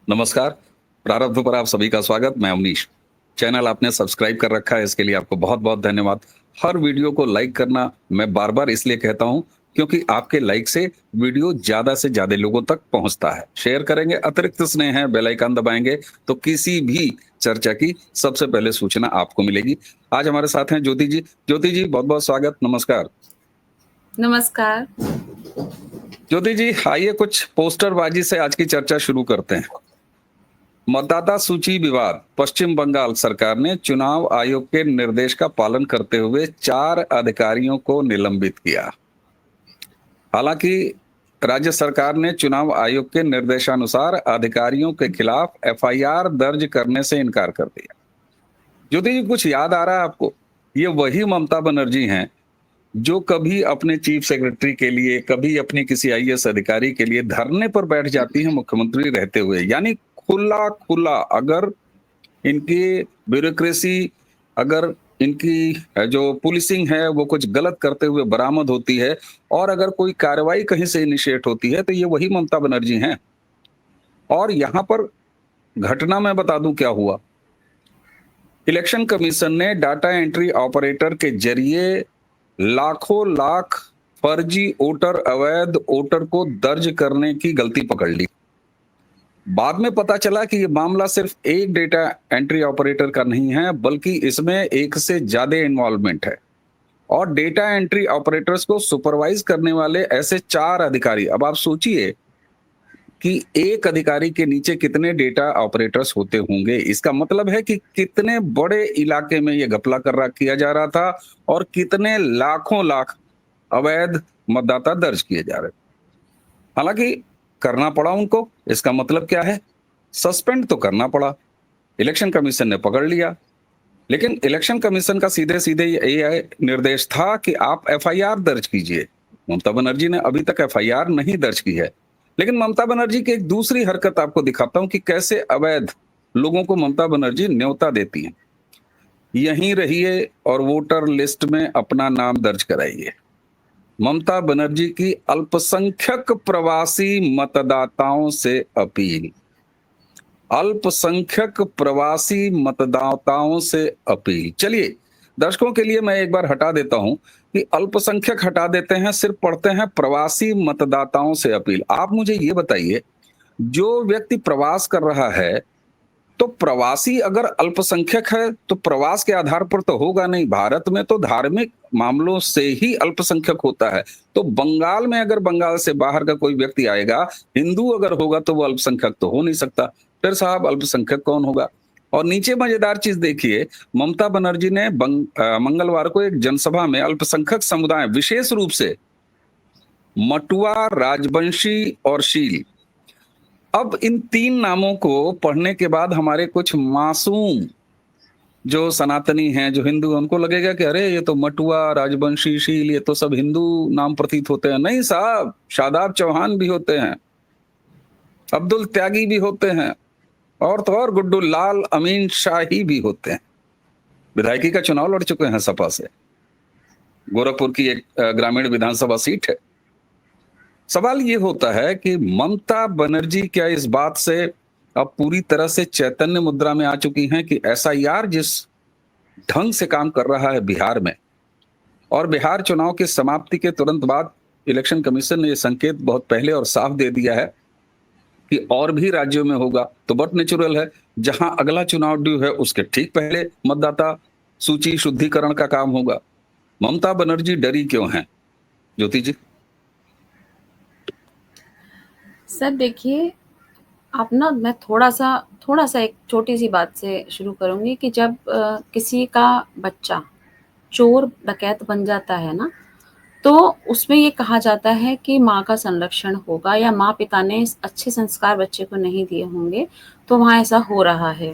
नमस्कार। प्रारब्ध पर आप सभी का स्वागत। मैं अवनीश। चैनल आपने सब्सक्राइब कर रखा है, इसके लिए आपको बहुत-बहुत धन्यवाद। हर वीडियो को लाइक करना मैं बार-बार इसलिए कहता हूं क्योंकि आपके लाइक से वीडियो ज़्यादा से ज़्यादा लोगों तक पहुंचता है। शेयर करेंगे, अतिरिक्त स्नेह है, बेल आइकन दबाएंगे तो किसी भी चर्चा की सबसे पहले सूचना आपको मिलेगी। आज हमारे साथ हैं ज्योति जी। ज्योति जी, बहुत-बहुत स्वागत। नमस्कार। नमस्कार। ज्योति जी, आइए कुछ पोस्टरबाजी से आज की चर्चा शुरू करते हैं। मतदाता सूची विवाद। पश्चिम बंगाल सरकार ने चुनाव आयोग के निर्देश का पालन करते हुए 4 अधिकारियों को निलंबित किया। हालांकि राज्य सरकार ने चुनाव आयोग के निर्देशानुसार अधिकारियों के खिलाफ एफआईआर दर्ज करने से इनकार कर दिया। ज्योति जी, कुछ याद आ रहा है आपको? ये वही ममता बनर्जी हैं जो कभी अपने चीफ सेक्रेटरी के लिए, कभी अपनी किसी आईएएस अधिकारी के लिए धरने पर बैठ जाती हैं मुख्यमंत्री रहते हुए। यानी खुला खुला अगर इनकी ब्यूरोक्रेसी, अगर इनकी जो पुलिसिंग है वो कुछ गलत करते हुए बरामद होती है और अगर कोई कार्रवाई कहीं से इनिशिएट होती है तो ये वही ममता बनर्जी हैं। और यहां पर घटना मैं बता दूं क्या हुआ। इलेक्शन कमीशन ने डाटा एंट्री ऑपरेटर के जरिए लाखों लाख फर्जी वोटर, अवैध वोटर को दर्ज करने की गलती पकड़ ली। बाद में पता चला कि ये मामला सिर्फ एक डेटा एंट्री ऑपरेटर का नहीं है, बल्कि इसमें एक से ज्यादा इन्वॉल्वमेंट है। और डेटा एंट्री ऑपरेटर्स को सुपरवाइज करने वाले ऐसे 4 अधिकारी। अब आप सोचिए कि एक अधिकारी के नीचे कितने डेटा ऑपरेटर्स होते होंगे। इसका मतलब है कि कितने बड़े इलाके में ये घपला किया जा रहा था और कितने लाखों लाख अवैध मतदाता दर्ज किए जा रहे। हालांकि करना पड़ा उनको। इसका मतलब क्या है? सस्पेंड तो करना पड़ा। इलेक्शन कमीशन ने पकड़ लिया, लेकिन इलेक्शन कमीशन का सीधे सीधे ये निर्देश था कि आप एफआईआर दर्ज कीजिए। ममता बनर्जी ने अभी तक एफआईआर नहीं दर्ज की है। लेकिन ममता बनर्जी की एक दूसरी हरकत आपको दिखाता हूं कि कैसे अवैध लोगों को ममता बनर्जी न्योता देती हैं। यहीं रहिए और वोटर लिस्ट में अपना नाम दर्ज कराइए। ममता बनर्जी की अल्पसंख्यक प्रवासी मतदाताओं से अपील। अल्पसंख्यक प्रवासी मतदाताओं से अपील। चलिए, दर्शकों के लिए मैं एक बार हटा देता हूं कि अल्पसंख्यक हटा देते हैं, सिर्फ पढ़ते हैं प्रवासी मतदाताओं से अपील। आप मुझे ये बताइए, जो व्यक्ति प्रवास कर रहा है तो प्रवासी अगर अल्पसंख्यक है तो प्रवास के आधार पर तो होगा नहीं। भारत में तो धार्मिक मामलों से ही अल्पसंख्यक होता है। तो बंगाल में अगर बंगाल से बाहर का कोई व्यक्ति आएगा, हिंदू अगर होगा तो वो अल्पसंख्यक तो हो नहीं सकता। फिर साहब अल्पसंख्यक कौन होगा? और नीचे मजेदार चीज देखिए, ममता बनर्जी ने मंगलवार को एक जनसभा में अल्पसंख्यक समुदाय, विशेष रूप से मटुआ, राजवंशी और शील, अब इन 3 नामों को पढ़ने के बाद हमारे कुछ मासूम जो सनातनी हैं, जो हिंदू, उनको लगेगा कि अरे ये तो मटुआ, राजवंशी, शील, ये तो सब हिंदू नाम प्रतीत होते हैं। नहीं साहब, शादाब चौहान भी होते हैं, अब्दुल त्यागी भी होते हैं, और तो और गुड्डू लाल, अमीन शाही भी होते हैं। विधायकी का चुनाव लड़ चुके हैं सपा से। गोरखपुर की एक ग्रामीण विधानसभा सीट है। सवाल ये होता है कि ममता बनर्जी क्या इस बात से अब पूरी तरह से चैतन्य मुद्रा में आ चुकी हैं कि एसआईआर जिस ढंग से काम कर रहा है बिहार में, और बिहार चुनाव की समाप्ति के तुरंत बाद इलेक्शन कमीशन ने यह संकेत बहुत पहले और साफ दे दिया है कि और भी राज्यों में होगा, तो बट नेचुरल है जहां अगला चुनाव ड्यू है उसके ठीक पहले मतदाता सूची शुद्धिकरण का काम होगा। ममता बनर्जी डरी क्यों हैं, ज्योति जी? सर देखिए, आप ना, मैं थोड़ा-सा एक छोटी-सी बात से शुरू करूँगी कि जब किसी का बच्चा चोर डकैत बन जाता है ना, तो उसमें ये कहा जाता है कि माँ का संरक्षण होगा या माँ-पिता ने अच्छे संस्कार बच्चे को नहीं दिए होंगे, तो वहाँ ऐसा हो रहा है।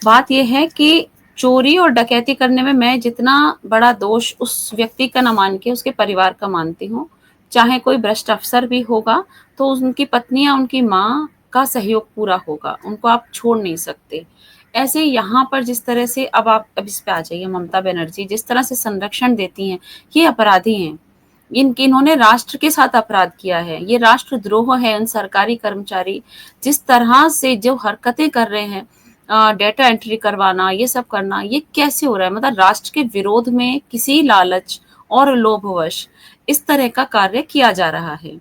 बात ये है कि चोरी और डकैती करने में मैं जितना बड़ा दोष उस व्यक्ति का ना मान के उसके परिवार का मानती हूँ। चाहे कोई भ्रष्ट अफ़सर भी होगा, तो उनकी पत्नी या उनकी माँ का सहयोग पूरा होगा, उनको आप छोड़ नहीं सकते। ऐसे यहाँ पर जिस तरह से अब इस पे आ जाइए, ममता बनर्जी जिस तरह से संरक्षण देती हैं, ये अपराधी हैं। इन्होंने राष्ट्र के साथ अपराध किया है। ये राष्ट्रद्रोह है। उन सरकारी कर्मचारी जिस तरह से जो हरकतें कर रहे हैं, डेटा एंट्री करवाना, ये सब करना, ये कैसे हो रहा है? मतलब राष्ट्र के विरोध में किसी लालच और लोभवश इस तरह का कार्य किया जा रहा है।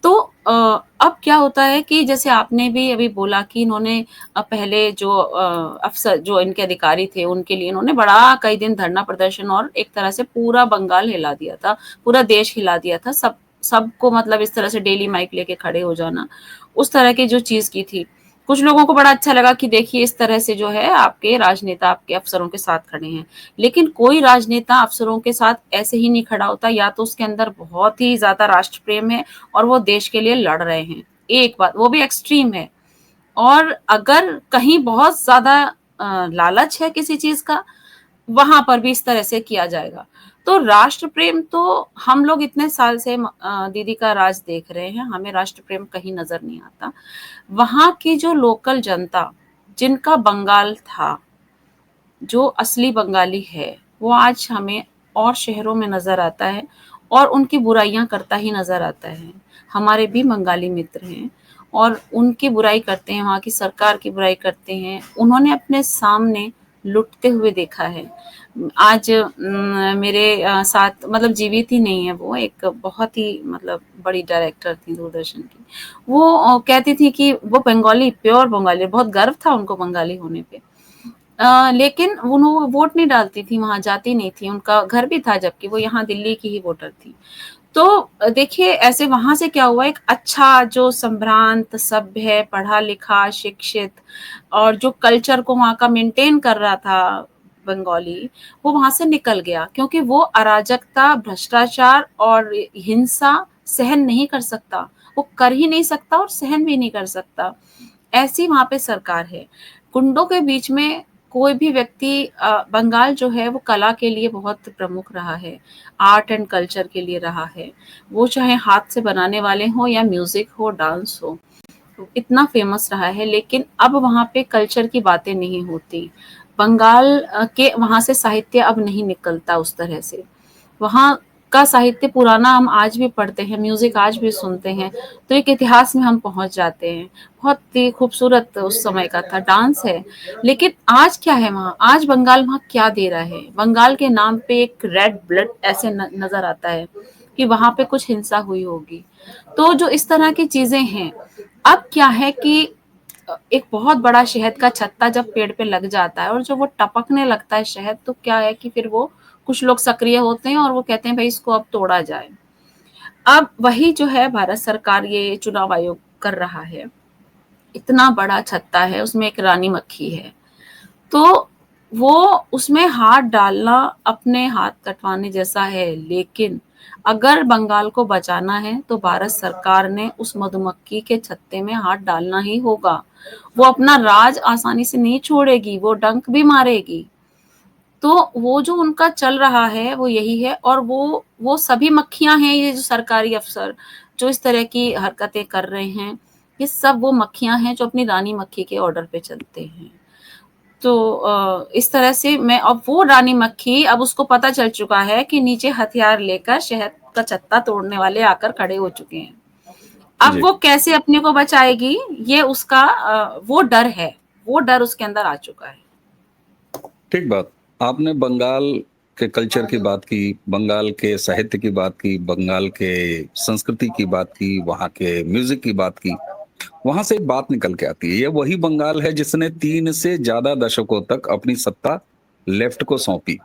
तो अब क्या होता है कि जैसे आपने भी अभी बोला कि इन्होंने पहले जो अफ़सर, जो इनके अधिकारी थे, उनके लिए इन्होंने बड़ा कई दिन धरना प्रदर्शन और एक तरह से पूरा बंगाल हिला दिया था, पूरा देश हिला दिया था। सबको मतलब इस तरह से डेली माइक लेके खड़े हो जाना, उस तरह की जो चीज़ की थी। कुछ लोगों को बड़ा अच्छा लगा कि देखिए इस तरह से जो है आपके राजनेता आपके अफ़सरों के साथ खड़े हैं। लेकिन कोई राजनेता अफ़सरों के साथ ऐसे ही नहीं खड़ा होता, या तो उसके अंदर बहुत ही ज़्यादा राष्ट्र प्रेम है और वो देश के लिए लड़ रहे हैं। एक बात, वो भी एक्सट्रीम है। और अगर कहीं बहुत ज़्यादा लालच है किसी चीज़ का, वहाँ पर भी इस तरह से किया जाएगा। तो राष्ट्र प्रेम तो हम लोग इतने साल से दीदी का राज देख रहे हैं, हमें राष्ट्र प्रेम कहीं नज़र नहीं आता। वहाँ की जो लोकल जनता, जिनका बंगाल था, जो असली बंगाली है, वो आज हमें और शहरों में नज़र आता है और उनकी बुराइयाँ करता ही नज़र आता है। हमारे भी बंगाली मित्र हैं और उनकी बुराई करते हैं, वहाँ की सरकार की बुराई करते हैं। उन्होंने अपने सामने लुटते हुए देखा है। आज मेरे साथ मतलब जीवित ही नहीं है वो, एक बहुत ही मतलब बड़ी डायरेक्टर थी दूरदर्शन की। वो कहती थी कि वो बंगाली, प्योर बंगाली, बहुत गर्व था उनको बंगाली होने पे। लेकिन वो वोट नहीं डालती थी, वहाँ जाती नहीं थी, उनका घर भी था, जबकि वो यहाँ दिल्ली की ही वोटर थी। तो देखिए ऐसे वहाँ से क्या हुआ, एक अच्छा जो संभ्रांत, सभ्य, पढ़ा-लिखा, शिक्षित और जो कल्चर को वहाँ का मेंटेन कर रहा था बंगाली, वो वहाँ से निकल गया, क्योंकि वो अराजकता, भ्रष्टाचार और हिंसा सहन नहीं कर सकता। वो कर ही नहीं सकता और सहन भी नहीं कर सकता। ऐसी वहाँ पे सरकार है। गुंडों के बीच में कोई भी व्यक्ति, बंगाल जो है वो कला के लिए बहुत प्रमुख रहा है, आर्ट एंड कल्चर के लिए रहा है। वो चाहे हाथ से बनाने वाले हों या म्यूज़िक हो, डांस हो, इतना फ़ेमस रहा है। लेकिन अब वहाँ पे कल्चर की बातें नहीं होती। बंगाल के वहाँ से साहित्य अब नहीं निकलता उस तरह से। वहाँ का साहित्य पुराना हम आज भी पढ़ते हैं, म्यूज़िक आज भी सुनते हैं, तो एक इतिहास में हम पहुँच जाते हैं। बहुत ही खूबसूरत उस समय का था, डांस है। लेकिन आज क्या है वहाँ? आज बंगाल वहाँ क्या दे रहा है? बंगाल के नाम पे एक रेड ब्लड ऐसे नज़र आता है कि वहाँ पे कुछ हिंसा हुई होगी। तो जो इस तरह की चीज़ें हैं, अब क्या है कि एक बहुत बड़ा शहद का छत्ता जब पेड़ पे लग जाता है और जब वो टपकने लगता है शहद, तो क्या है कि फिर वो कुछ लोग सक्रिय होते हैं और वो कहते हैं भाई इसको अब तोड़ा जाए। अब वही जो है भारत सरकार, ये चुनाव आयोग कर रहा है। इतना बड़ा छत्ता है, उसमें एक रानी मक्खी है। तो वो उसमें हाथ डालना अपने हाथ कटवाने जैसा है, लेकिन अगर बंगाल को बचाना है तो भारत सरकार ने उस मधुमक्खी के छत्ते में हाथ डालना ही होगा। वो अपना राज आसानी से नहीं छोड़ेगी, वो डंक भी मारेगी। तो वो जो उनका चल रहा है वो यही है, और वो सभी मक्खियाँ हैं, ये जो सरकारी अफ़सर जो इस तरह की हरकतें कर रहे हैं, ये सब वो मक्खियाँ हैं जो अपनी रानी मक्खी के ऑर्डर पे चलते हैं। तो इस तरह से मैं, अब वो रानी मक्खी, अब उसको पता चल चुका है कि नीचे हथियार लेकर शहद का छत्ता तोड़ने वाले आकर खड़े हो चुके हैं। अब जी, वो कैसे अपने को बचाएगी, ये उसका वो डर है, वो डर उसके अंदर आ चुका है। ठीक बात। आपने बंगाल के कल्चर की बात की, बंगाल के साहित्य की बात की, बंगाल के संस्कृति की बात की, वहाँ के म्यूज़िक की बात की। वहाँ से एक बात निकल के आती है, ये वही बंगाल है जिसने 3 से ज़्यादा दशकों तक अपनी सत्ता लेफ्ट को सौंपी।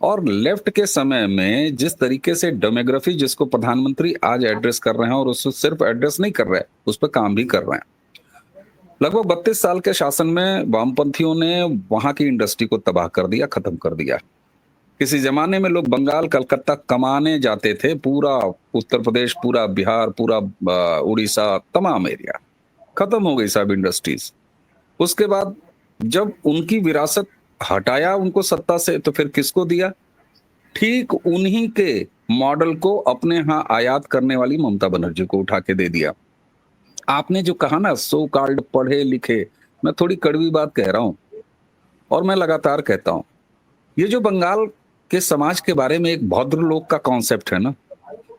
और लेफ्ट के समय में जिस तरीके से डेमोग्राफी, जिसको प्रधानमंत्री आज एड्रेस कर रहे हैं, और उसको सिर्फ एड्रेस नहीं कर रहे हैं, उस पर काम भी कर रहे हैं। लगभग 32 साल के शासन में वामपंथियों ने वहां की इंडस्ट्री को तबाह कर दिया, खत्म कर दिया। किसी जमाने में लोग बंगाल, कलकत्ता कमाने जाते थे, पूरा उत्तर प्रदेश, पूरा बिहार, पूरा उड़ीसा, तमाम एरिया खत्म हो गई सब इंडस्ट्रीज। उसके बाद जब उनकी विरासत हटाया उनको सत्ता से, तो फिर किसको दिया? ठीक उन्हीं के मॉडल को अपने यहाँ आयात करने वाली ममता बनर्जी को उठा के दे दिया। आपने जो कहा ना, सो कॉल्ड पढ़े लिखे, मैं थोड़ी कड़वी बात कह रहा हूं, और मैं लगातार कहता हूं, ये जो बंगाल के समाज के बारे में एक भद्र लोक का कॉन्सेप्ट है ना,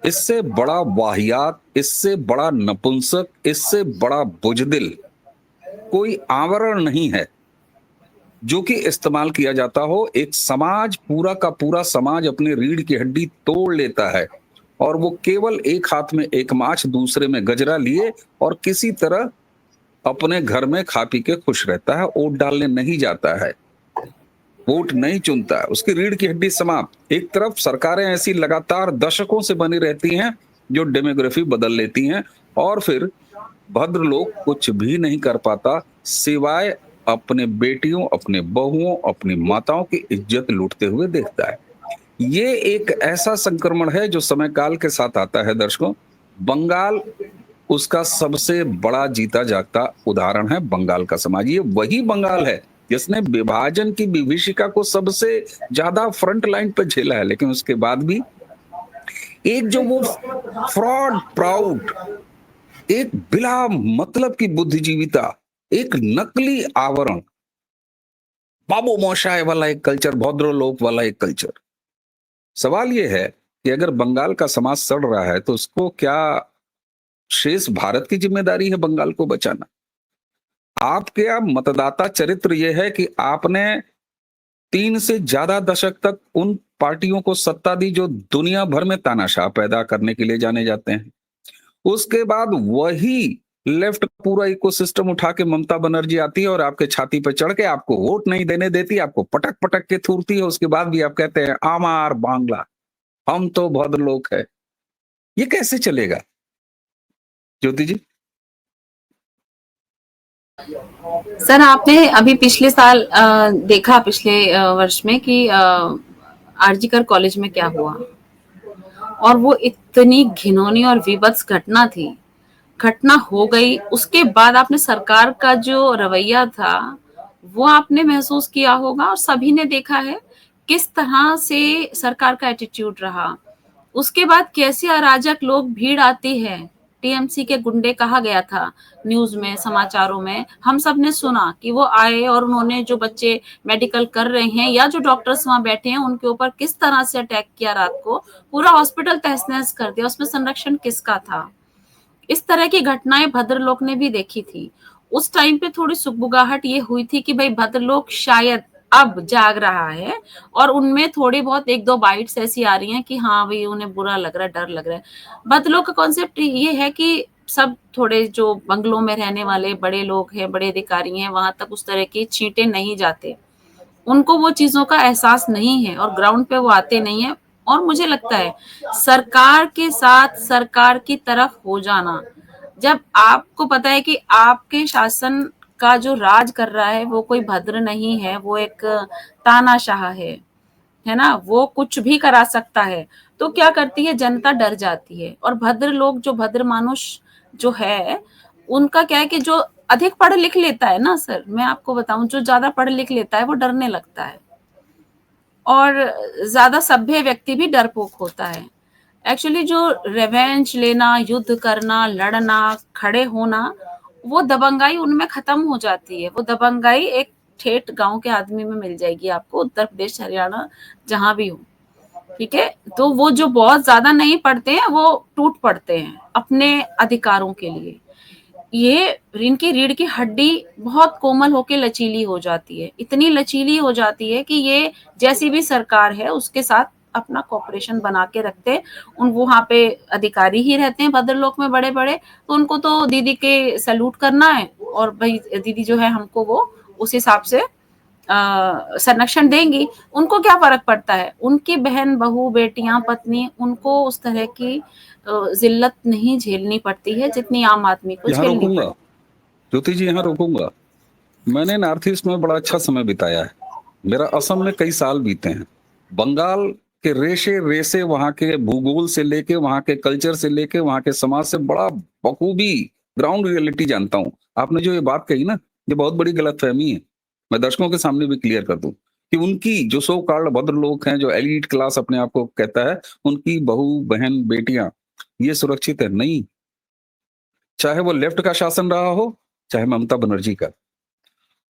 इससे बड़ा वाहियात, इससे बड़ा नपुंसक, इससे बड़ा बुजदिल कोई आवरण नहीं है जो कि इस्तेमाल किया जाता हो। एक समाज, पूरा का पूरा समाज अपने रीढ़ की हड्डी तोड़ लेता है और वो केवल एक हाथ में एक माछ, दूसरे में गजरा लिए और किसी तरह अपने घर में खा पी के खुश रहता है। वोट डालने नहीं जाता है, वोट नहीं चुनता है, उसकी रीढ़ की हड्डी समाप्त। एक तरफ सरकारें ऐसी लगातार दशकों से बनी रहती हैं जो डेमोग्राफी बदल लेती हैं और फिर भद्र लोग कुछ भी नहीं कर पाता सिवाय अपने बेटियों, अपने बहुओं, अपनी माताओं की इज्जत लूटते हुए देखता है। ये एक ऐसा संक्रमण है जो समय काल के साथ आता है दर्शकों। बंगाल उसका सबसे बड़ा जीता जागता उदाहरण है, बंगाल का समाज। ये वही बंगाल है जिसने विभाजन की विभीषिका को सबसे ज्यादा फ्रंट लाइन पे झेला है, लेकिन उसके बाद भी एक जो वो फ्रॉड प्राउड, एक बिला मतलब की बुद्धिजीविता, एक नकली आवरण, बाबू मोशाय वाला एक कल्चर, भद्रलोक वाला एक कल्चर। सवाल ये है कि अगर बंगाल का समाज सड़ रहा है तो उसको क्या शेष भारत की जिम्मेदारी है बंगाल को बचाना? आपके मतदाता चरित्र यह है कि आपने 3 से ज्यादा दशक तक उन पार्टियों को सत्ता दी जो दुनिया भर में तानाशाह पैदा करने के लिए जाने जाते हैं। उसके बाद वही लेफ्ट पूरा इकोसिस्टम उठा के ममता बनर्जी आती है और आपके छाती पे चढ़ के आपको वोट नहीं देने देती, आपको पटक पटक के थूरती है। उसके बाद भी आप कहते हैं आमार बांग्ला, हम तो भद्र लोग है। ये कैसे चलेगा ज्योति जी? सर आपने अभी पिछले साल देखा पिछले वर्ष में कि आरजीकर कॉलेज में क्या हुआ, और वो इतनी घिनौनी और विभत्स घटना थी। घटना हो गई, उसके बाद आपने सरकार का जो रवैया था वो आपने महसूस किया होगा और सभी ने देखा है किस तरह से सरकार का एटीट्यूड रहा। उसके बाद कैसे अराजक लोग भीड़ आती है, टीएमसी के गुंडे कहा गया था न्यूज में, समाचारों में हम सब ने सुना कि वो आए और उन्होंने जो बच्चे मेडिकल कर रहे हैं या जो डॉक्टर्स वहां बैठे हैं उनके ऊपर किस तरह से अटैक किया, रात को पूरा हॉस्पिटल तहस नहस कर दिया। उसमें संरक्षण किसका था? इस तरह की घटनाएं भद्रलोक ने भी देखी थी। उस टाइम पे थोड़ी सुगबुगाहट ये हुई थी कि भाई भद्रलोक शायद अब जाग रहा है और उनमें थोड़ी बहुत एक दो बाइट्स ऐसी आ रही हैं कि हाँ भाई उन्हें बुरा लग रहा है, डर लग रहा है। भद्रलोक का कॉन्सेप्ट ये है कि सब थोड़े जो बंगलों में रहने वाले बड़े लोग हैं, बड़े अधिकारी हैं, वहां तक उस तरह की छींटे नहीं जाते, उनको वो चीजों का एहसास नहीं है और ग्राउंड पे वो आते नहीं है। और मुझे लगता है सरकार के साथ सरकार की तरफ हो जाना, जब आपको पता है कि आपके शासन का जो राज कर रहा है वो कोई भद्र नहीं है, वो एक तानाशाह है ना, वो कुछ भी करा सकता है, तो क्या करती है जनता, डर जाती है। और भद्र लोग, जो भद्र मानुष जो है, उनका क्या है कि जो अधिक पढ़ लिख लेता है ना सर, मैं आपको बताऊं, जो ज्यादा पढ़ लिख लेता है वो डरने लगता है और ज्यादा सभ्य व्यक्ति भी डरपोक होता है। एक्चुअली जो रिवेंज लेना, युद्ध करना, लड़ना, खड़े होना, वो दबंगाई उनमें खत्म हो जाती है। वो दबंगाई एक ठेठ गांव के आदमी में मिल जाएगी आपको, उत्तर प्रदेश, हरियाणा, जहां भी हो, ठीक है। तो वो जो बहुत ज्यादा नहीं पढ़ते हैं वो टूट पड़ते हैं अपने अधिकारों के लिए। ये इनकी रीढ़ की हड्डी बहुत कोमल होके लचीली हो जाती है, इतनी लचीली हो जाती है कि ये जैसी भी सरकार है उसके साथ अपना कॉपरेशन बना के रखते हैं। उन वहां पे अधिकारी ही रहते हैं भद्रलोक में बड़े बड़े, तो उनको तो दीदी के सैल्यूट करना है और भाई दीदी जो है हमको वो उस हिसाब से संरक्षण देंगी। उनको क्या फर्क पड़ता है, उनकी बहन, बहू, बेटियां, पत्नी, उनको उस तरह की जिल्लत नहीं झेलनी पड़ती है जितनी आम आदमी को यहाँ झेलनी रोकूंगा पड़ती ज्योति जी, यहाँ रोकूंगा। मैंने नॉर्थ ईस्ट में बड़ा अच्छा समय बिताया है। मेरा असम में कई साल बीते हैं। बंगाल के रेशे रेसे, वहां के भूगोल से लेके, वहां के कल्चर से लेके, वहां के समाज से बड़ा बखूबी ग्राउंड रियलिटी जानता हूँ। आपने जो ये बात कही ना, ये बहुत बड़ी गलतफहमी है। मैं दर्शकों के सामने भी क्लियर कर दूं कि उनकी जो सो कॉल्ड भद्र लोग हैं, जो एलिट क्लास अपने आप को कहता है, उनकी बहू, बहन, बेटियां ये सुरक्षित है नहीं। चाहे वो लेफ्ट का शासन रहा हो, चाहे ममता बनर्जी का।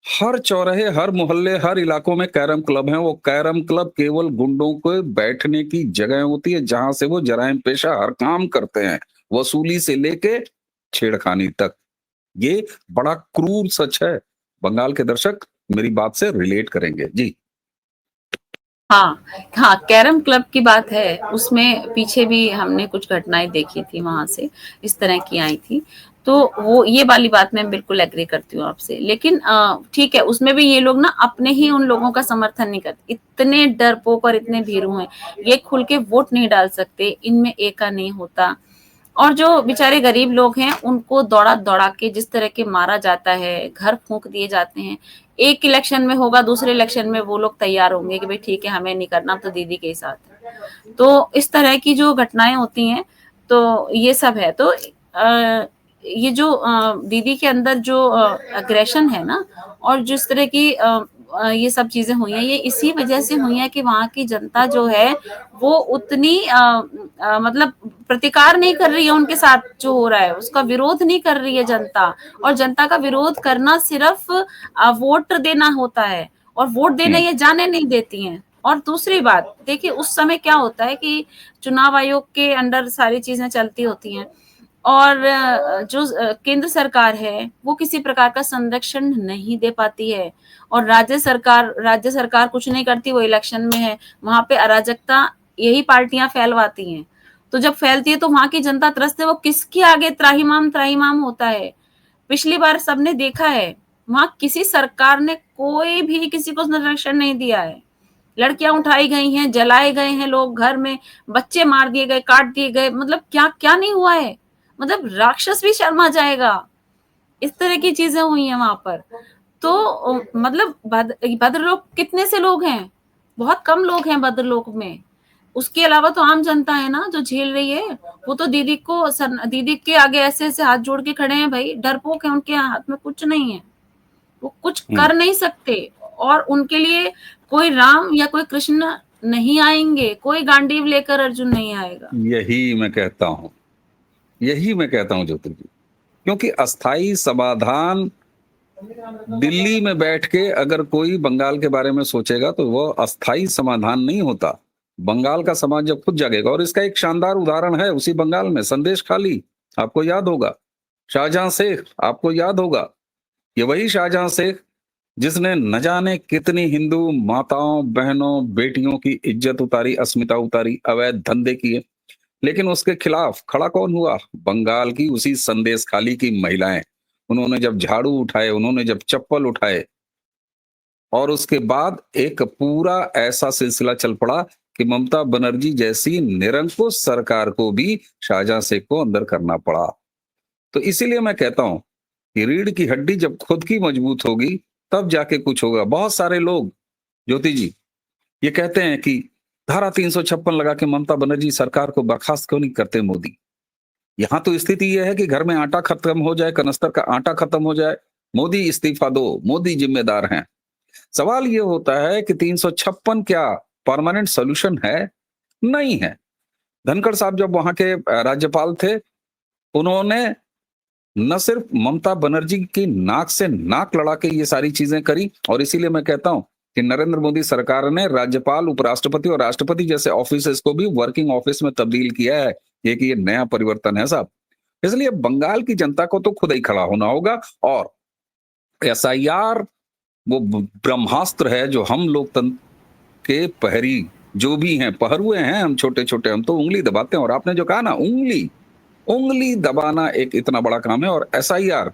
हर चौराहे, हर मोहल्ले, हर इलाकों में कैरम क्लब हैं। वो कैरम क्लब केवल गुंडों को बैठने की जगह होती है, जहां से वो जराइम पेशा हर काम करते हैं, वसूली से लेके छेड़खानी तक। ये बड़ा क्रूर सच है। बंगाल के दर्शक मेरी बात से रिलेट करेंगे जी। हाँ, हाँ, कैरम क्लब की बात है, उसमें पीछे भी हमने कुछ घटनाएँ देखी थी वहाँ से, इस तरह की आई थी। तो वो ये वाली बात मैं बिल्कुल एग्री करती हूँ आपसे। लेकिन ठीक है, उसमें भी ये लोग ना अपने ही उन लोगों का समर्थन नहीं करते। इतने डरपोक और इतने भीरू हैं, ये खुल के वोट नहीं डाल सकते, इनमें एका नहीं होता। और जो बेचारे गरीब लोग हैं, उनको दौड़ा-दौड़ा के जिस तरह के मारा जाता है, घर फूँक दिए जाते हैं। एक इलेक्शन में होगा, दूसरे इलेक्शन में वो लोग तैयार होंगे कि भई ठीक है, हमें नहीं करना, अब तो दीदी के ही साथ है। तो इस तरह की जो घटनाएँ होती हैं, तो ये सब है। तो ये जो दीदी के अंदर जो एग्रेशन है ना, और जिस तरह की ये सब चीज़ें हुई हैं, ये इसी वजह से हुई हैं कि वहाँ की जनता जो है, वो उतनी मतलब प्रतिकार नहीं कर रही है उनके साथ जो हो रहा है, उसका विरोध नहीं कर रही है जनता। और जनता का विरोध करना सिर्फ वोट देना होता है, और वोट देने हम्म, ये जाने नहीं देती हैं। और दूसरी बात देखिए, उस समय क्या होता है कि चुनाव आयोग के अंडर सारी चीजें चलती होती हैं, और जो केंद्र सरकार है वो किसी प्रकार का संरक्षण नहीं दे पाती है, और राज्य सरकार कुछ नहीं करती, वो इलेक्शन में है, वहां पे अराजकता यही पार्टियां फैलवाती हैं। तो जब फैलती है तो वहां की जनता त्रस्त है, वो किसके आगे त्राहिमाम त्राहिमाम होता है। पिछली बार सबने देखा है, वहां किसी सरकार ने कोई भी किसी को संरक्षण नहीं दिया है। लड़कियां उठाई गई हैं, जलाए गए हैं लोग घर में, बच्चे मार दिए गए, काट दिए गए, मतलब क्या क्या नहीं हुआ है। मतलब राक्षस भी शर्मा जाएगा, इस तरह की चीजें हुई हैं वहां पर। तो मतलब भद्रलोक कितने से लोग हैं, बहुत कम लोग हैं भद्रलोक में। उसके अलावा तो आम जनता है ना जो झेल रही है। वो तो दीदी के आगे ऐसे ऐसे हाथ जोड़ के खड़े हैं, भाई डरपोक है, उनके हाथ में कुछ नहीं है, वो कुछ हम्म। कर नहीं सकते। और उनके लिए कोई राम या कोई कृष्ण नहीं आएंगे, कोई गांडीव लेकर अर्जुन नहीं आएगा। यही मैं कहता हूं, यही मैं कहता हूं ज्योति जी। क्योंकि अस्थाई समाधान, दिल्ली में बैठ के अगर कोई बंगाल के बारे में सोचेगा तो वो अस्थाई समाधान नहीं होता। बंगाल का समाज जब खुद जागेगा, और इसका एक शानदार उदाहरण है उसी बंगाल में, संदेश खाली, आपको याद होगा। शाहजहां शेख, आपको याद होगा। ये वही शाहजहां शेख जिसने न जाने कितनी हिंदू माताओं, बहनों, बेटियों की इज्जत उतारी, अस्मिता उतारी, अवैध धंधे किए। लेकिन उसके खिलाफ खड़ा कौन हुआ? बंगाल की उसी संदेश खाली की महिलाएं। उन्होंने जब झाड़ू उठाए, उन्होंने जब चप्पल उठाए, और उसके बाद एक पूरा ऐसा सिलसिला चल पड़ा कि ममता बनर्जी जैसी निरंकुश सरकार को भी शाहजहां शेख को अंदर करना पड़ा। तो इसीलिए मैं कहता हूं कि रीढ़ की हड्डी जब खुद की मजबूत होगी, तब जाके कुछ होगा। बहुत सारे लोग, ज्योति जी, ये कहते हैं कि धारा 356 लगा के ममता बनर्जी सरकार को बर्खास्त क्यों नहीं करते मोदी। यहाँ तो स्थिति यह है कि घर में आटा खत्म हो जाए, कनस्तर का आटा खत्म हो जाए, मोदी इस्तीफा दो, मोदी जिम्मेदार हैं। सवाल ये होता है कि 356 क्या परमानेंट सोल्यूशन है? नहीं है। धनखड़ साहब जब वहां के राज्यपाल थे, उन्होंने न सिर्फ ममता बनर्जी की नाक से नाक लड़ा के ये सारी चीजें करी, और इसीलिए मैं कहता हूं कि नरेंद्र मोदी सरकार ने राज्यपाल, उपराष्ट्रपति और राष्ट्रपति जैसे ऑफिसेस को भी वर्किंग ऑफिस में तब्दील किया है। ये नया परिवर्तन है साहब। इसलिए बंगाल की जनता को तो खुद ही खड़ा होना होगा। और एसआईआर वो ब्रह्मास्त्र है जो हम लोकतंत्र के पहरी जो भी हैं, पहरुए हैं हम, छोटे छोटे, हम तो उंगली दबाते हैं। और आपने जो कहा ना, उंगली उंगली दबाना एक इतना बड़ा काम है, और एसआईआर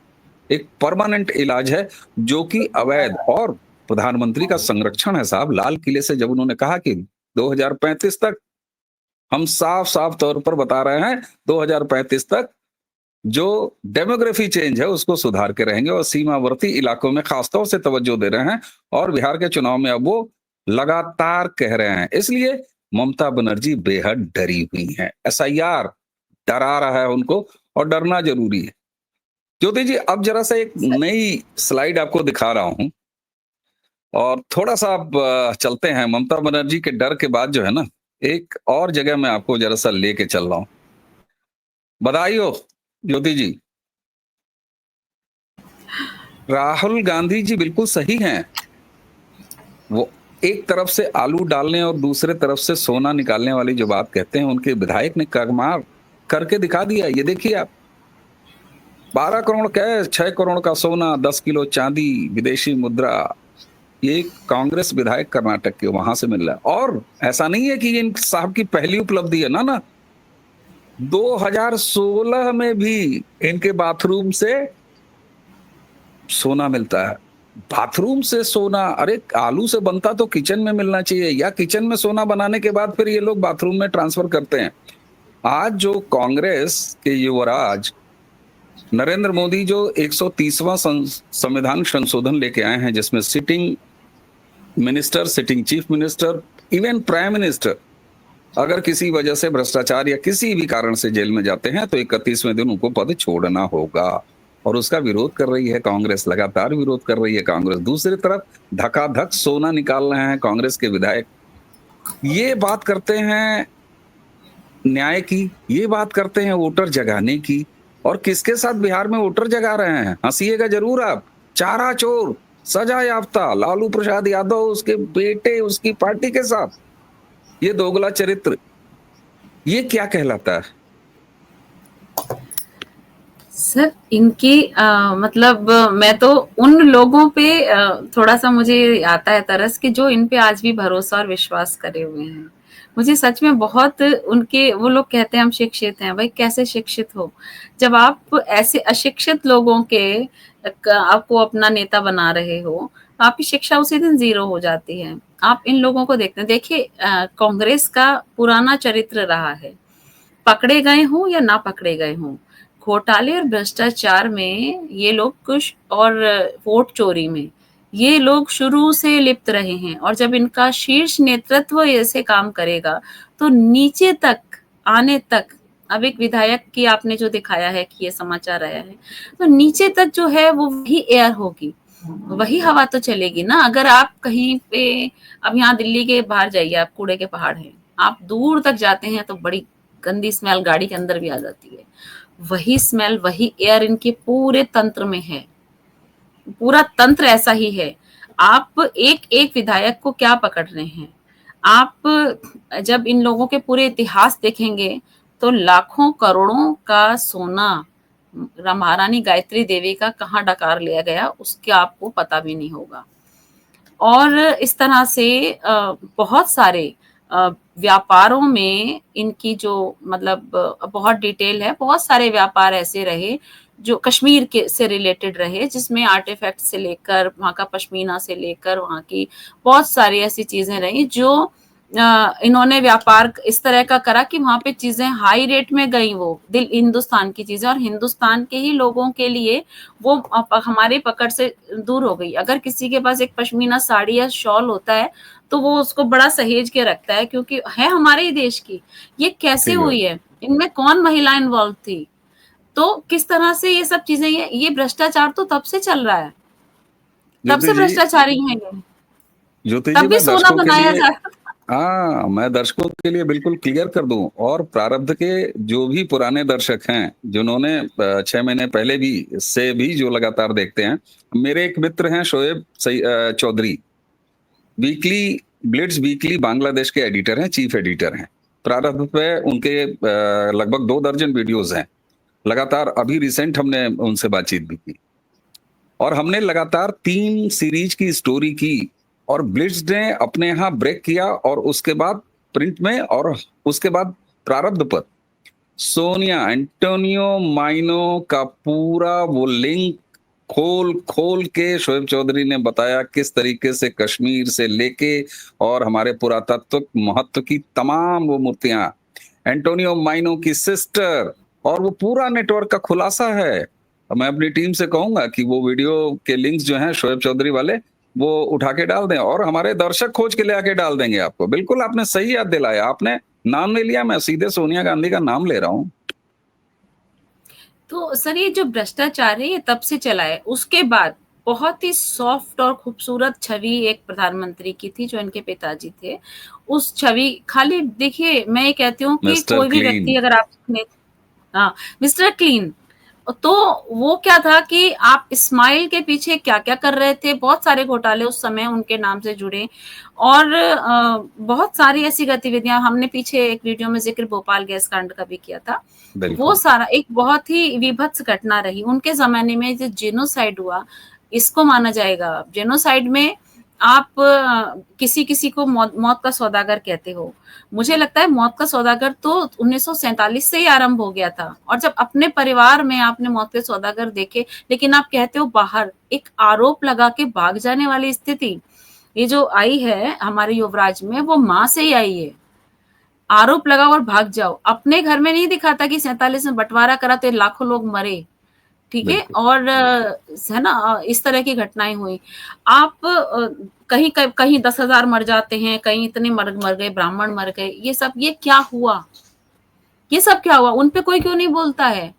एक परमानेंट इलाज है जो कि अवैध। और प्रधानमंत्री का संरक्षण है साहब। लाल किले से जब उन्होंने कहा कि 2035 तक, हम साफ साफ तौर पर बता रहे हैं, 2035 तक जो डेमोग्राफी चेंज है उसको सुधार के रहेंगे, और सीमावर्ती इलाकों में खासतौर से तवज्जो दे रहे हैं। और बिहार के चुनाव में अब वो लगातार कह रहे हैं। इसलिए ममता बनर्जी बेहद डरी हुई हैं। एसआईआर डरा रहा है उनको, और डरना जरूरी है। ज्योति जी, अब जरा सा एक नई स्लाइड आपको दिखा रहा हूं, और थोड़ा सा आप चलते हैं ममता बनर्जी के डर के बाद जो है ना, एक और जगह मैं आपको जरा सा लेके चल रहा हूं। बधाई हो ज्योति जी। राहुल गांधी जी बिल्कुल सही हैं। वो एक तरफ से आलू डालने और दूसरे तरफ से सोना निकालने वाली जो बात कहते हैं, उनके विधायक ने कमाल करके दिखा दिया। ये देखिए आप, 12 करोड़ कैश, 6 करोड़ का सोना, 10 किलो चांदी, विदेशी मुद्रा, ये कांग्रेस विधायक कर्नाटक के वहां से मिल रहा है। और ऐसा नहीं है कि इन साहब की पहली उपलब्धि है, ना 2016 में भी इनके बाथरूम से सोना मिलता है। बाथरूम से सोना, अरे आलू से बनता तो किचन में मिलना चाहिए, या किचन में सोना बनाने के बाद फिर ये लोग बाथरूम में ट्रांसफर करते हैं। आज जो कांग्रेस के युवराज नरेंद्र मोदी जो 130वां संविधान संशोधन लेके आए हैं, जिसमें sitting minister, sitting chief minister, even prime minister अगर किसी वजह से भ्रष्टाचार या किसी भी कारण से जेल में जाते हैं तो 31वें दिन उनको पद छोड़ना होगा। और उसका विरोध कर रही है कांग्रेस, लगातार विरोध कर रही है कांग्रेस। दूसरी तरफ धकाधक सोना निकाल रहे हैं कांग्रेस के विधायक। ये बात करते हैं न्याय की, ये बात करते हैं वोटर जगाने की। और किसके साथ बिहार में वोटर जगा रहे हैं? हंसिएगा जरूर आप, चारा चोर, सजा याफ्ता लालू प्रसाद यादव, उसके बेटे, उसकी पार्टी के साथ ये दोगला चरित्र, ये क्या कहलाता है? सर इनकी मतलब मैं तो उन लोगों पे थोड़ा सा मुझे आता है तरस कि जो इन पे आज भी भरोसा और विश्वास करे हुए हैं। मुझे सच में बहुत उनके, वो लोग कहते हैं हम शिक्षित हैं, भाई कैसे शिक्षित हो जब आप ऐसे अशिक्षित लोगों के आपको अपना नेता बना रहे हो, आपकी शिक्षा उसी दिन जीरो हो जाती है। आप इन लोगों को देखते हैं, देखिए कांग्रेस का पुराना चरित्र रहा है, पकड़े गए हों या ना पकड़े गए हों, घोटाले और भ्रष्टाचार में ये लोग कुछ, और वोट चोरी में ये लोग शुरू से लिप्त रहे हैं। और जब इनका शीर्ष नेतृत्व ऐसे काम करेगा तो नीचे तक आने तक, अब एक विधायक की आपने जो दिखाया है कि ये समाचार आया है, तो नीचे तक जो है वो वही एयर होगी, वही हवा तो चलेगी ना। अगर आप कहीं पे, अब यहाँ दिल्ली के बाहर जाइए, आप कूड़े के पहाड़ हैं, आप दूर तक जाते हैं तो बड़ी गंदी स्मेल गाड़ी के अंदर भी आ जाती है। वही स्मेल, वही एयर इनके पूरे तंत्र में है, पूरा तंत्र ऐसा ही है। आप एक एक विधायक को क्या पकड़ रहे हैं? आप जब इन लोगों के पूरे इतिहास देखेंगे तो लाखों करोड़ों का सोना महारानी गायत्री देवी का कहाँ डकार लिया गया उसके आपको पता भी नहीं होगा। और इस तरह से बहुत सारे व्यापारों में इनकी जो मतलब बहुत डिटेल है, बहुत सारे व्यापार ऐसे रहे जो कश्मीर के से रिलेटेड रहे, जिसमें आर्टिफैक्ट से लेकर वहाँ का पश्मीना से लेकर वहाँ की बहुत सारी ऐसी चीजें रही जो इन्होंने व्यापार इस तरह का करा कि वहां पे चीजें हाई रेट में गई, वो दिल हिंदुस्तान की चीजें और हिंदुस्तान के ही लोगों के लिए वो हमारे पकड़ से दूर हो गई। अगर किसी के पास एक पश्मीना साड़ी या शॉल होता है तो वो उसको बड़ा सहेज के रखता है क्योंकि है हमारे ही देश की। ये कैसे हुई है, इनमें कौन महिला इन्वॉल्व थी, तो किस तरह से ये सब चीजें, ये भ्रष्टाचार तो तब से चल रहा है, तब से भ्रष्टाचारी हैं ये, ज्योति तब जी, भी मैं सोना दर्शकों के बनाया लिए, जा रहा था। हाँ, मैं दर्शकों के लिए बिल्कुल क्लियर कर दूं, और प्रारब्ध के जो भी पुराने दर्शक हैं जिन्होंने 6 महीने पहले भी से भी जो लगातार देखते हैं, मेरे एक मित्र हैं Shoaib Chowdhury, weekly blitz weekly Bangladesh के एडिटर हैं, चीफ एडिटर हैं। प्रारब्ध पे उनके लगभग 2 दर्जन वीडियोस हैं लगातार। अभी रिसेंट हमने उनसे बातचीत भी की और हमने लगातार 3 सीरीज की स्टोरी की, और ब्लिट्स ने अपने यहाँ ब्रेक किया और उसके बाद प्रिंट में, और उसके बाद प्रारब्ध पर सोनिया एंटोनियो माइनो का पूरा वो लिंक खोल खोल के शोएब चौधरी ने बताया किस तरीके से कश्मीर से लेके और हमारे पुरातत्व महत्व की तमाम वो मूर्तियां, एंटोनियो माइनो की सिस्टर, और वो पूरा नेटवर्क का खुलासा है। मैं अपनी टीम से कहूंगा कि वो वीडियो के लिंक्स जो हैं शोएब चौधरी वाले, वो उठा के डाल दें, और हमारे दर्शक खोज के ले आके डाल देंगे आपको। बिल्कुल आपने सही याद दिलाया, आपने नाम नहीं लिया, मैं सीधे सोनिया गांधी का नाम ले रहा हूं। तो सर ये जो भ्रष्टाचार है ये तब से चला है। उसके बाद बहुत ही सॉफ्ट और खूबसूरत छवि एक प्रधानमंत्री की थी जो इनके पिताजी थे। उस छवि खाली देखिए, मैं ये कहती हूँ कि मिस्टर कोई भी क्लीन। व्यक्ति अगर आपने, हाँ, मिस्टर क्लीन, तो वो क्या था कि आप इस्माइल के पीछे क्या-क्या कर रहे थे, बहुत सारे घोटाले उस समय उनके नाम से जुड़े और बहुत सारी ऐसी गतिविधियाँ हमने पीछे एक वीडियो में ज़िक्र भोपाल गैस कांड का भी किया था। वो बिल्कुल। सारा एक बहुत ही विभत्स घटना रही। उनके ज़माने में जो जेनोसाइड हुआ, इसको माना जाएगा। जेनोसाइड में आप किसी-किसी को मौत का सौदागर कहते हो। मुझे लगता है मौत का सौदागर तो 1947 से ही आरंभ हो गया था और जब अपने परिवार में आपने मौत के सौदागर देखे, लेकिन आप कहते हो बाहर, एक आरोप लगा के भाग जाने वाली स्थिति, ये जो आई है हमारे युवराज में, वो माँ से ही आई है। आरोप लगाओ और भाग जाओ। अपने घर में नहीं दिखा था कि 47 में बँटवारा करा तो लाखों लोग मरे। ठीक है? बिल्कुल। और है ना इस तरह की घटनाएँ हुई। आप कहीं 10,000 मर जाते हैं, कहीं इतने मर गए, ब्राह्मण मर गए, ये क्या हुआ? ये सब क्या हुआ? उन पे कोई क्यों नहीं बोलता है?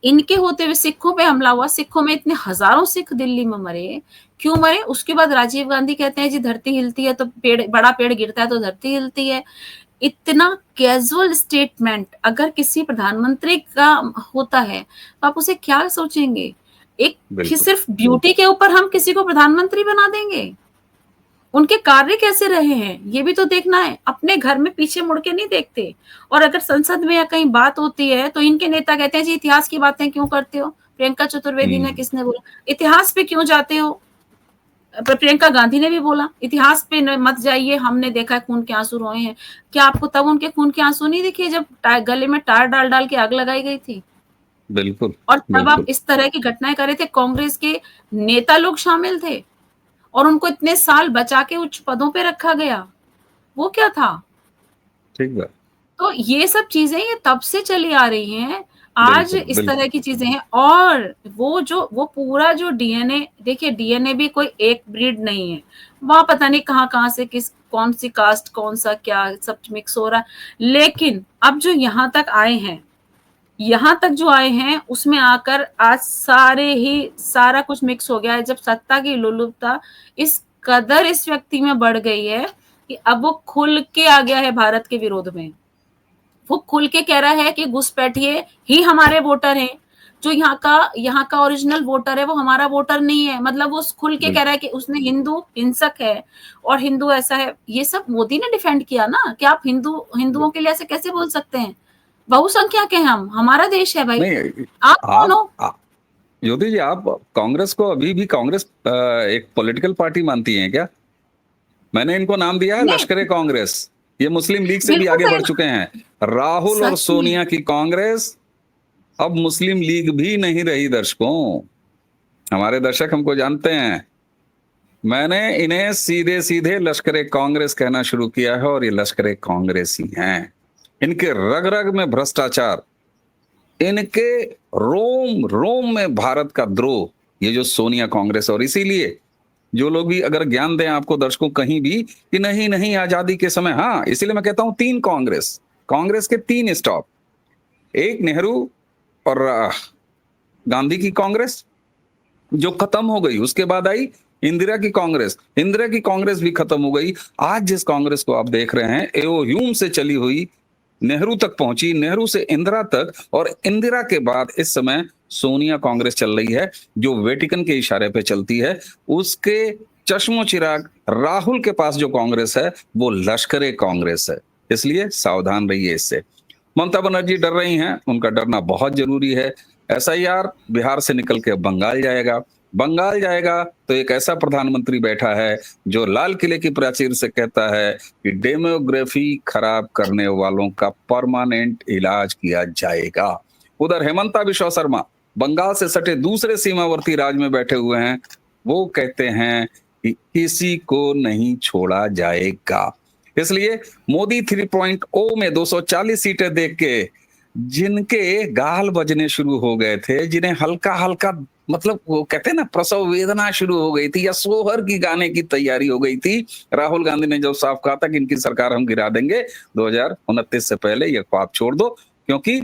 इनके होते हुए सिखों पे हमला हुआ, सिखों में इतने हज़ारों सिख दिल्ली में मरे, क्यों मरे? उसके बाद राजीव गांधी कहते हैं जी धरती हिलती है तो बड़ा पेड़ गिरता है तो धरती हिलती है। इतना कैज़ुअल स्टेटमेंट अगर किसी प्रधानमंत्री का होता है, तो आप उसे क्या सोचेंगे? एक बिल्कुल। सिर्फ ब्यूटी के ऊपर हम किसी को प्रधानमंत्री बना देंगे? उनके कार्य कैसे रहे हैं, ये भी तो देखना है। अपने घर में पीछे मुड़ के नहीं देखते और अगर संसद में या कहीं बात होती है, तो इनके नेता कहते हैं, "जी, इतिहास की बातें क्यों करते हो?" प्रियंका चतुर्वेदी ने हुँ। किसने बोला? "इतिहास पे क्यों जाते हो?" प्रियंका गांधी ने भी बोला, "इतिहास पे न मत जाइए, हमने देखा है खून के आंसू रोए हैं।" क्या आपको तब उनके खून के आंसू नहीं दिखे जब गले में टार डाल-डाल के आग लगाई गई थी? बिल्कुल, और तब आप बिल्कुल। इस तरह की घटनाएँ कर रहे थे, कांग्रेस के नेता लोग शामिल थे और उनको इतने साल बचा के उच्च पदों पे रखा गया। वो क्या था? ठीक बात। तो ये सब चीज़ें ये तब से चली आ रही हैं। आज बिल्कुल, इस तरह बिल्कुल। की चीज़ें हैं और वो पूरा जो डीएनए देखिए डीएनए भी कोई एक ब्रीड नहीं है। वहाँ पता नहीं कहाँ-कहाँ से कौन-सी कास्ट, कौन-सा क्या सब मिक्स हो रहा है। लेकिन अब जो यहाँ तक आए हैं, यहाँ तक जो आए हैं उसमें आकर आज सारा कुछ मिक्स हो गया है। जब सत्ता की लोलुपता इस कदर इस व्यक्ति में बढ़ गई है कि अब वो खुल के आ गया है भारत के विरोध में। वो खुल के कह रहा है कि घुसपैठिए ही हमारे वोटर हैं। जो यहाँ का ओरिजिनल वोटर है वो हमारा वोटर नहीं है। मतलब वो खुल के कह रहा बिल्कुल। है कि उसने हिंदू हिंसक है और हिंदू ऐसा है। ये सब मोदी ने डिफेंड किया ना कि आप हिंदुओं के लिए ऐसे कैसे बोल सकते हैं? बहुसंख्यक हैं हम, हमारा देश है भाई। नहीं, आप कौन आप हो? ज्योति जी, आप कांग्रेस को अभी भी कांग्रेस एक पॉलिटिकल पार्टी मानती हैं क्या? मैंने इनको नाम दिया है नहीं, लश्कर-ए कांग्रेस। ये मुस्लिम लीग से भी बिल्कुल आगे सही बढ़ चुके हैं। राहुल और सच में। सोनिया की कांग्रेस अब मुस्लिम लीग भी नहीं रही दर्शकों। हमारे दर्शक हमको जानते हैं। मैंने इन्हें सीधे-सीधे लश्कर-ए कांग्रेस कहना शुरू किया है और ये लश्कर-ए कांग्रेस ही हैं। इनके रग-रग में भ्रष्टाचार, इनके रोम-रोम में भारत का द्रोह, ये जो सोनिया कांग्रेस। और इसीलिए जो लोग भी अगर ज्ञान दें आपको दर्शकों कहीं भी कि नहीं, नहीं आजादी के समय, हाँ, इसीलिए मैं कहता हूँ 3 कांग्रेस, कांग्रेस के 3 स्टॉप, एक नेहरू और गांधी की कांग्रेस जो खत्म हो गई, उसके बाद आई इंदिरा की कांग्रेस, इंदिरा की कांग्रेस भी खत्म हो गई। आज जिस कांग्रेस को आप देख रहे हैं, एओ ह्यूम से चली हुई नेहरू तक पहुंची, नेहरू से इंदिरा तक, और इंदिरा के बाद इस समय सोनिया कांग्रेस चल रही है जो वेटिकन के इशारे पे चलती है। उसके चश्मो चिराग राहुल के पास जो कांग्रेस है वो लश्कर ए कांग्रेस है। इसलिए सावधान रहिए इससे। ममता बनर्जी डर रही हैं, उनका डरना बहुत जरूरी है। एसआईआर बिहार से निकल के बंगाल जाएगा, बंगाल जाएगा तो एक ऐसा प्रधानमंत्री बैठा है जो लाल किले की प्राचीर से कहता है कि डेमोग्राफी खराब करने वालों का परमानेंट इलाज किया जाएगा। उधर हेमंता बिश्वा शर्मा बंगाल से सटे दूसरे सीमावर्ती राज्य में बैठे हुए हैं। वो कहते हैं कि किसी को नहीं छोड़ा जाएगा। इसलिए मोदी 3.0 में 240 सीटें देख के जिनके गाल बजने शुरू हो गए थे, जिन्हें हल्का हल्का मतलब वो कहते हैं ना प्रसव वेदना शुरू हो गई थी या सोहर की गाने की तैयारी हो गई थी, राहुल गांधी ने जब साफ कहा था कि इनकी सरकार हम गिरा देंगे 2029 से पहले, ये ख्वाब छोड़ दो, क्योंकि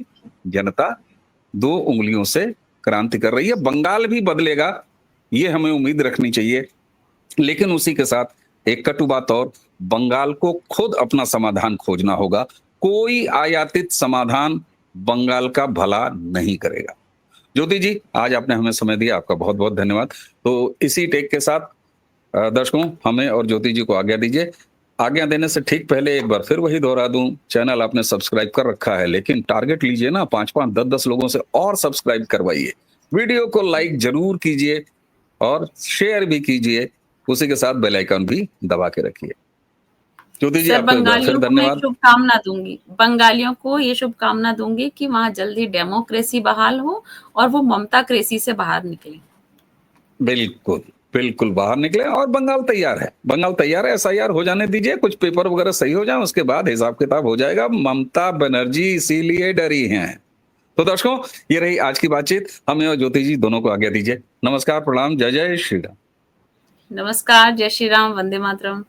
जनता 2 उंगलियों से क्रांति कर रही है। बंगाल भी बदलेगा, ये हमें उम्मीद रखनी चाहिए। लेकिन उसी के साथ एक कटु बात और, बंगाल को खुद अपना समाधान खोजना होगा। कोई आयातित समाधान बंगाल का भला नहीं करेगा। ज्योति जी, आज आपने हमें समय दिया, आपका बहुत बहुत धन्यवाद। तो इसी टेक के साथ दर्शकों, हमें और ज्योति जी को आज्ञा दीजिए। आज्ञा देने से ठीक पहले एक बार फिर वही दोहरा दूं, चैनल आपने सब्सक्राइब कर रखा है, लेकिन टारगेट लीजिए ना, 5-5, 10-10 लोगों से और सब्सक्राइब करवाइए। वीडियो को लाइक जरूर कीजिए और शेयर भी कीजिए, उसी के साथ बेल आइकन भी दबा के रखिए। ज्योति जी, सर आपको एक बार फिर बंगालियों को मैं धन्यवाद। शुभकामना दूंगी, बंगालियों को ये शुभकामना दूंगी कि वहां जल्दी डेमोक्रेसी बहाल हो और वो ममता क्रेसी से बाहर निकले। बिल्कुल, बिल्कुल बाहर निकले और बंगाल तैयार है, बंगाल तैयार है। एसआईआर हो जाने दीजिए, कुछ पेपर वगैरह सही हो जाए, उसके बाद हिसाब किताब हो जाएगा। ममता बनर्जी इसीलिए डरी हैं। तो दर्शकों, ये रही आज की बातचीत। हमें और ज्योति जी दोनों को आज्ञा दीजिए। नमस्कार, प्रणाम, जय जय श्री राम। नमस्कार, जय श्री राम, वंदे मातरम।